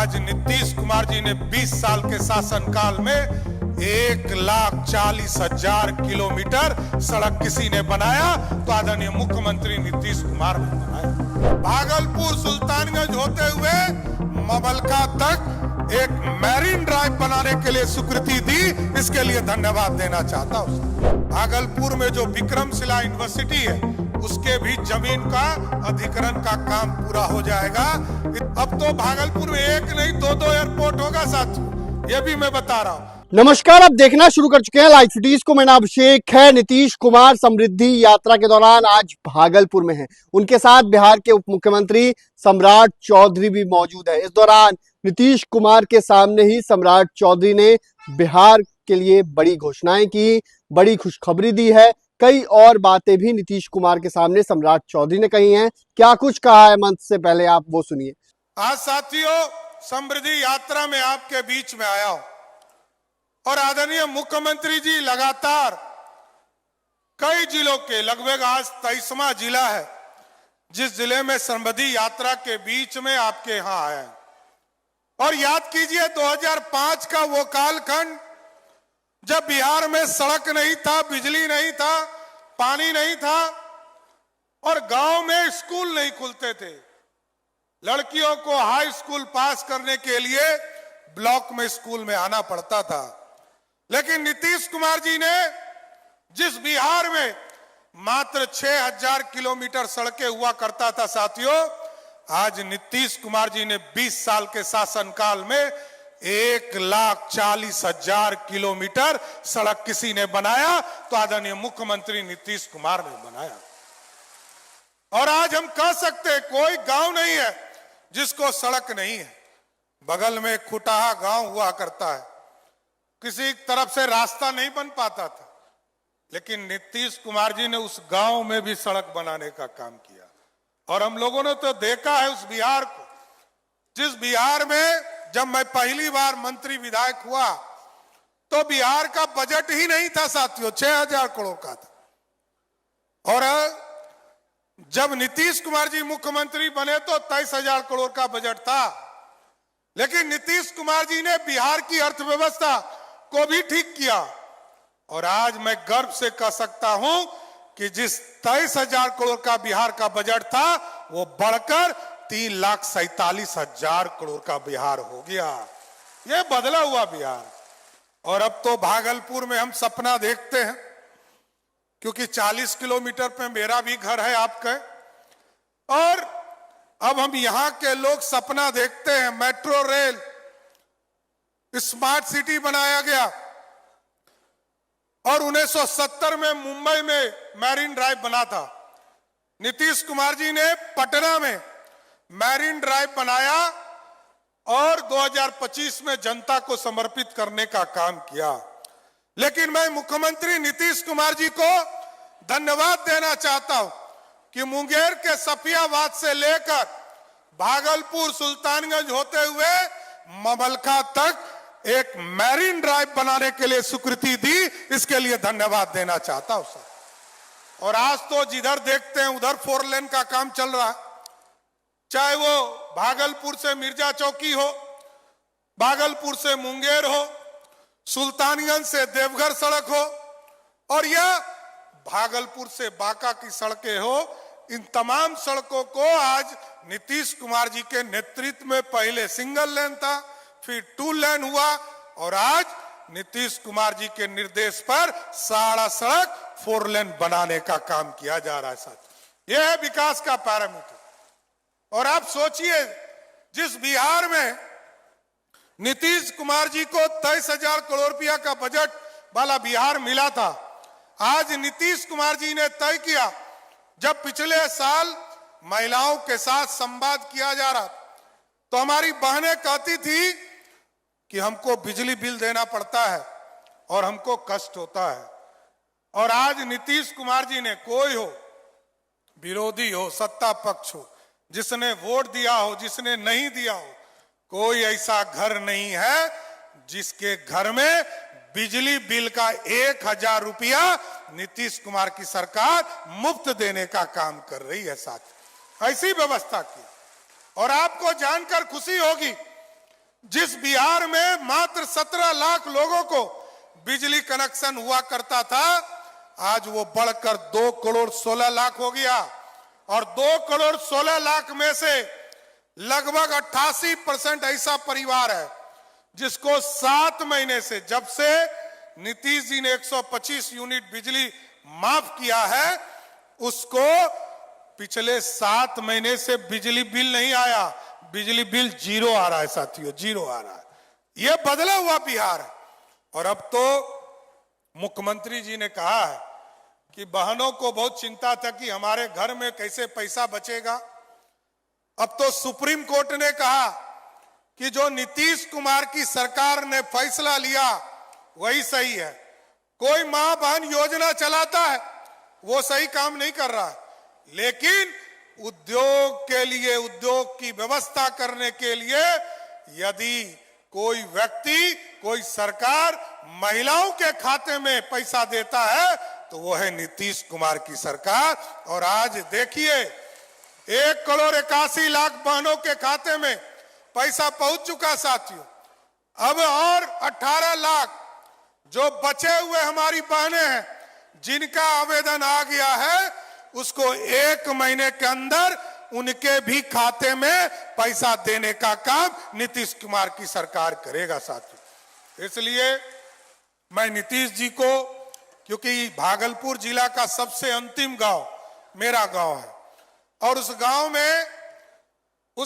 आज नीतीश कुमार जी ने 20 साल के शासनकाल में 1,40,000 किलोमीटर सड़क किसी ने बनाया तो आदरणीय मुख्यमंत्री नीतीश कुमार ने बनाया। भागलपुर सुल्तानगंज होते हुए मबलका तक एक मैरीन ड्राइव बनाने के लिए स्वीकृति दी, इसके लिए धन्यवाद देना चाहता हूं। भागलपुर में जो विक्रमशिला यूनिवर्सिटी है उसके भी जमीन का अधिग्रहण का काम पूरा हो जाएगा। अब तो भागलपुर में एक नहीं दो एयरपोर्ट होगा साथियों, ये भी मैं बता रहा हूँ। नमस्कार, आप देखना शुरू कर चुके हैं लाइव सिटीज को। मैं नाम अभिषेक है। नीतीश कुमार समृद्धि यात्रा के दौरान आज भागलपुर में हैं। उनके साथ बिहार के उप मुख्यमंत्री सम्राट चौधरी भी मौजूद है। इस दौरान नीतीश कुमार के सामने ही सम्राट चौधरी ने बिहार के लिए बड़ी घोषणाएं की, बड़ी खुशखबरी दी है। कई और बातें भी नीतीश कुमार के सामने सम्राट चौधरी ने कही हैं। क्या कुछ कहा है मंच से, पहले आप वो सुनिए। आज साथियों समृद्धि यात्रा में आपके बीच में आया हूं और आदरणीय मुख्यमंत्री जी लगातार कई जिलों के लगभग आज 23वां जिला है जिस जिले में समृद्धि यात्रा के बीच में आपके यहां आए हैं। और याद कीजिए 2005 का वो कालखंड जब बिहार में सड़क नहीं था, बिजली नहीं था, पानी नहीं था और गांव में स्कूल नहीं खुलते थे। लड़कियों को हाई स्कूल पास करने के लिए ब्लॉक में स्कूल में आना पड़ता था। लेकिन नीतीश कुमार जी ने जिस बिहार में मात्र 6,000 किलोमीटर सड़कें हुआ करता था साथियों, आज नीतीश कुमार जी ने 20 साल के शासनकाल में 1,40,000 किलोमीटर सड़क किसी ने बनाया तो आदरणीय मुख्यमंत्री नीतीश कुमार ने बनाया। और आज हम कह सकते हैं कोई गांव नहीं है जिसको सड़क नहीं है। बगल में खुटाहा गांव हुआ करता है, किसी तरफ से रास्ता नहीं बन पाता था, लेकिन नीतीश कुमार जी ने उस गांव में भी सड़क बनाने का काम किया। और हम लोगों ने तो देखा है उस बिहार को, जिस बिहार में जब मैं पहली बार मंत्री विधायक हुआ तो बिहार का बजट ही नहीं था साथियों, 6,000 करोड़ का था। और जब नीतीश कुमार जी मुख्यमंत्री बने तो 23,000 करोड़ का बजट था। लेकिन नीतीश कुमार जी ने बिहार की अर्थव्यवस्था को भी ठीक किया और आज मैं गर्व से कह सकता हूं कि जिस 23,000 करोड़ का बिहार का बजट था वो बढ़कर 3,47,000 करोड़ का बिहार हो गया। ये बदला हुआ बिहार। और अब तो भागलपुर में हम सपना देखते हैं, क्योंकि 40 किलोमीटर पे मेरा भी घर है आपका, और अब हम यहां के लोग सपना देखते हैं मेट्रो रेल, स्मार्ट सिटी बनाया गया। और 1970 में मुंबई में मैरीन ड्राइव बना था। नीतीश कुमार जी ने पटना में मैरीन ड्राइव बनाया और 2025 में जनता को समर्पित करने का काम किया। लेकिन मैं मुख्यमंत्री नीतीश कुमार जी को धन्यवाद देना चाहता हूं कि मुंगेर के सफियाबाद से लेकर भागलपुर सुल्तानगंज होते हुए मबलका तक एक मैरीन ड्राइव बनाने के लिए स्वीकृति दी, इसके लिए धन्यवाद देना चाहता हूं सर। और आज तो जिधर देखते हैं उधर 4 लेन का काम चल रहा है, चाहे वो भागलपुर से मिर्जा चौकी हो, भागलपुर से मुंगेर हो, सुल्तानगंज से देवघर सड़क हो और यह भागलपुर से बांका की सड़कें हो। इन तमाम सड़कों को आज नीतीश कुमार जी के नेतृत्व में पहले सिंगल लेन था, फिर 2 लेन हुआ और आज नीतीश कुमार जी के निर्देश पर सारा सड़क 4 लेन बनाने का काम किया जा रहा है साथ। यह है विकास का पैरामीटर। और आप सोचिए, जिस बिहार में नीतीश कुमार जी को 23,000 करोड़ रुपया का बजट वाला बिहार मिला था, आज नीतीश कुमार जी ने तय किया, जब पिछले साल महिलाओं के साथ संवाद किया जा रहा तो हमारी बहनें कहती थी कि हमको बिजली बिल देना पड़ता है और हमको कष्ट होता है। और आज नीतीश कुमार जी ने, कोई हो, विरोधी हो, सत्ता पक्ष हो, जिसने वोट दिया हो, जिसने नहीं दिया हो, कोई ऐसा घर नहीं है जिसके घर में बिजली बिल का 1,000 रुपया नीतीश कुमार की सरकार मुफ्त देने का काम कर रही है साथ। ऐसी व्यवस्था की। और आपको जानकर खुशी होगी जिस बिहार में मात्र 17 लाख लोगों को बिजली कनेक्शन हुआ करता था, आज वो बढ़कर 2 करोड़ 16 लाख हो गया। और 2 करोड़ 16 लाख में से लगभग 88% ऐसा परिवार है जिसको 7 महीने से, जब से नीतीश जी ने 125 यूनिट बिजली माफ किया है, उसको पिछले 7 महीने से बिजली बिल नहीं आया। बिजली बिल 0 आ रहा है साथियों, 0 आ रहा है। यह बदला हुआ बिहार है। और अब तो मुख्यमंत्री जी ने कहा है कि बहनों को बहुत चिंता था कि हमारे घर में कैसे पैसा बचेगा। अब तो सुप्रीम कोर्ट ने कहा कि जो नीतीश कुमार की सरकार ने फैसला लिया वही सही है। कोई मां बहन योजना चलाता है, वो सही काम नहीं कर रहा है, लेकिन उद्योग के लिए, उद्योग की व्यवस्था करने के लिए यदि कोई व्यक्ति, कोई सरकार महिलाओं के खाते में पैसा देता है तो वो है नीतीश कुमार की सरकार। और आज देखिए 1 करोड़ 81 लाख बहनों के खाते में पैसा पहुंच चुका साथियों। अब और 18 लाख जो बचे हुए हमारी बहनें हैं, जिनका आवेदन आ गया है, उसको 1 महीने के अंदर उनके भी खाते में पैसा देने का काम नीतीश कुमार की सरकार करेगा साथियों। इसलिए मैं नीतीश जी को, क्योंकि भागलपुर जिला का सबसे अंतिम गांव मेरा गांव है और उस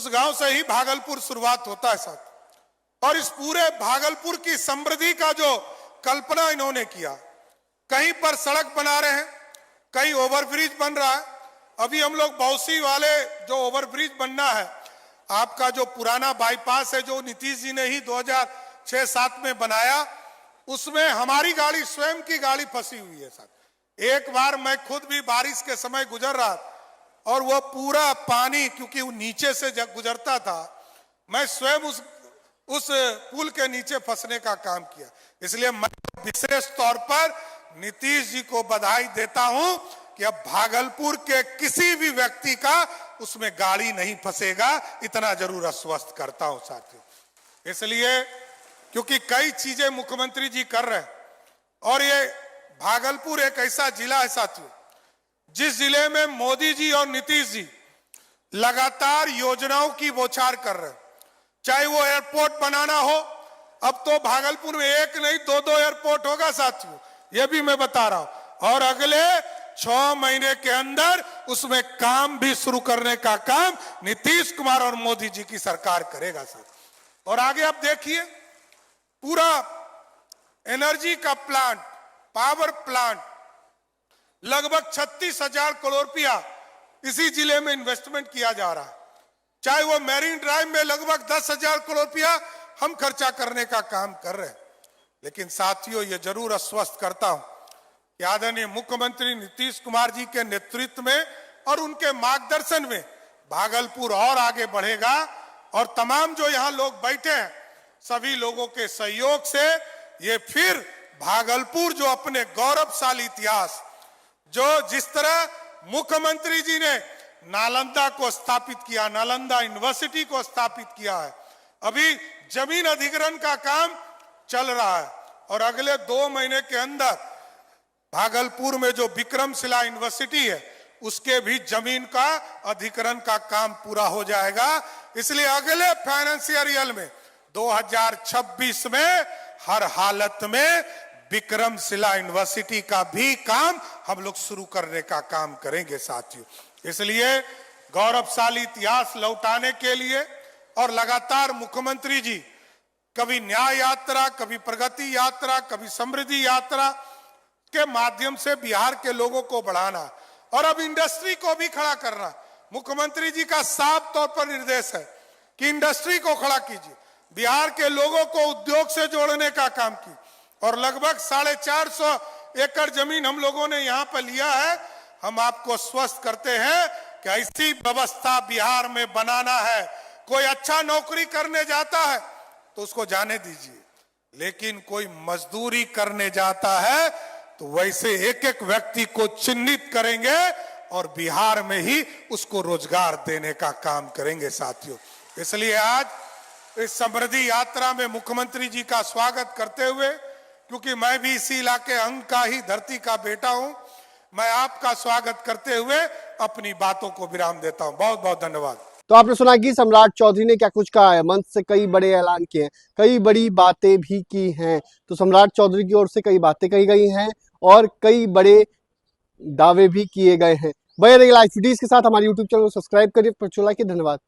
गांव से ही भागलपुर शुरुआत होता है साथ। और इस पूरे भागलपुर की समृद्धि का जो कल्पना इन्होंने किया, कहीं पर सड़क बना रहे हैं, कहीं ओवरब्रिज बन रहा है। अभी हम लोग बौसी वाले जो ओवरब्रिज बनना है, आपका जो पुराना बाईपास है जो नीतीश जी ने ही 2006-07 में बनाया, उसमें हमारी गाड़ी, स्वयं की गाड़ी फंसी हुई है साथ। एक बार मैं खुद भी बारिश के समय गुजर रहा और वो पूरा पानी, क्योंकि वो नीचे से जब गुजरता था, मैं स्वयं उस पुल के नीचे फंसने का काम किया। इसलिए मैं विशेष तौर पर नीतीश जी को बधाई देता हूं कि अब भागलपुर के किसी भी व्यक्ति का उसमें गाड़ी नहीं फंसेगा, इतना जरूर आश्वस्त करता हूं साथियों। इसलिए क्योंकि कई चीजें मुख्यमंत्री जी कर रहे हैं और ये भागलपुर एक ऐसा जिला है साथियों, जिस जिले में मोदी जी और नीतीश जी लगातार योजनाओं की बौछार कर रहे हैं। चाहे वो एयरपोर्ट बनाना हो, अब तो भागलपुर में 1 नहीं 2-2 एयरपोर्ट होगा साथियों, ये भी मैं बता रहा हूं। और अगले 6 महीने के अंदर उसमें काम भी शुरू करने का काम नीतीश कुमार और मोदी जी की सरकार करेगा साथ। और आगे आप देखिए, पूरा एनर्जी का प्लांट, पावर प्लांट, लगभग 36,000 करोड़ रुपया इसी जिले में इन्वेस्टमेंट किया जा रहा है। चाहे वो मैरीन ड्राइव में लगभग 10,000 करोड़ रुपया हम खर्चा करने का काम कर रहे हैं। लेकिन साथियों, ये जरूर आश्वस्त करता हूं कि आदरणीय मुख्यमंत्री नीतीश कुमार जी के नेतृत्व में और उनके मार्गदर्शन में भागलपुर और आगे बढ़ेगा। और तमाम जो यहां लोग बैठे हैं, सभी लोगों के सहयोग से ये फिर भागलपुर जो अपने गौरवशाली इतिहास, जो जिस तरह मुख्यमंत्री जी ने नालंदा को स्थापित किया, नालंदा यूनिवर्सिटी को स्थापित किया है, अभी जमीन अधिग्रहण का काम चल रहा है और अगले 2 महीने के अंदर भागलपुर में जो विक्रमशिला यूनिवर्सिटी है उसके भी जमीन का अधिग्रहण का काम पूरा हो जाएगा। इसलिए अगले फाइनेंशियल ईयर में 2026 में हर हालत में विक्रमशिला यूनिवर्सिटी का भी काम हम लोग शुरू करने का काम करेंगे साथियों। इसलिए गौरवशाली इतिहास लौटाने के लिए और लगातार मुख्यमंत्री जी कभी न्याय यात्रा, कभी प्रगति यात्रा, कभी समृद्धि यात्रा के माध्यम से बिहार के लोगों को बढ़ाना और अब इंडस्ट्री को भी खड़ा करना। मुख्यमंत्री जी का साफ तौर पर निर्देश है कि इंडस्ट्री को खड़ा कीजिए, बिहार के लोगों को उद्योग से जोड़ने का काम की। और लगभग 450 एकड़ जमीन हम लोगों ने यहाँ पर लिया है। हम आपको स्वस्थ करते हैं कि ऐसी व्यवस्था बिहार में बनाना है। कोई अच्छा नौकरी करने जाता है तो उसको जाने दीजिए, लेकिन कोई मजदूरी करने जाता है तो वैसे एक एक व्यक्ति को चिन्हित करेंगे और बिहार में ही उसको रोजगार देने का काम करेंगे साथियों। इसलिए आज इस समृद्धि यात्रा में मुख्यमंत्री जी का स्वागत करते हुए, क्योंकि मैं भी इसी इलाके अंग का ही धरती का बेटा हूं, मैं आपका स्वागत करते हुए अपनी बातों को विराम देता हूं। बहुत बहुत धन्यवाद। तो आपने सुना कि सम्राट चौधरी ने क्या कुछ कहा है। मंच से कई बड़े ऐलान किए हैं, कई बड़ी बातें भी की हैं। तो सम्राट चौधरी की ओर से कई बातें कही गई हैं और कई बड़े दावे भी किए गए हैं। बने रहिए लाइव फीडीज के साथ। हमारे यूट्यूब चैनल को सब्सक्राइब करिए। धन्यवाद।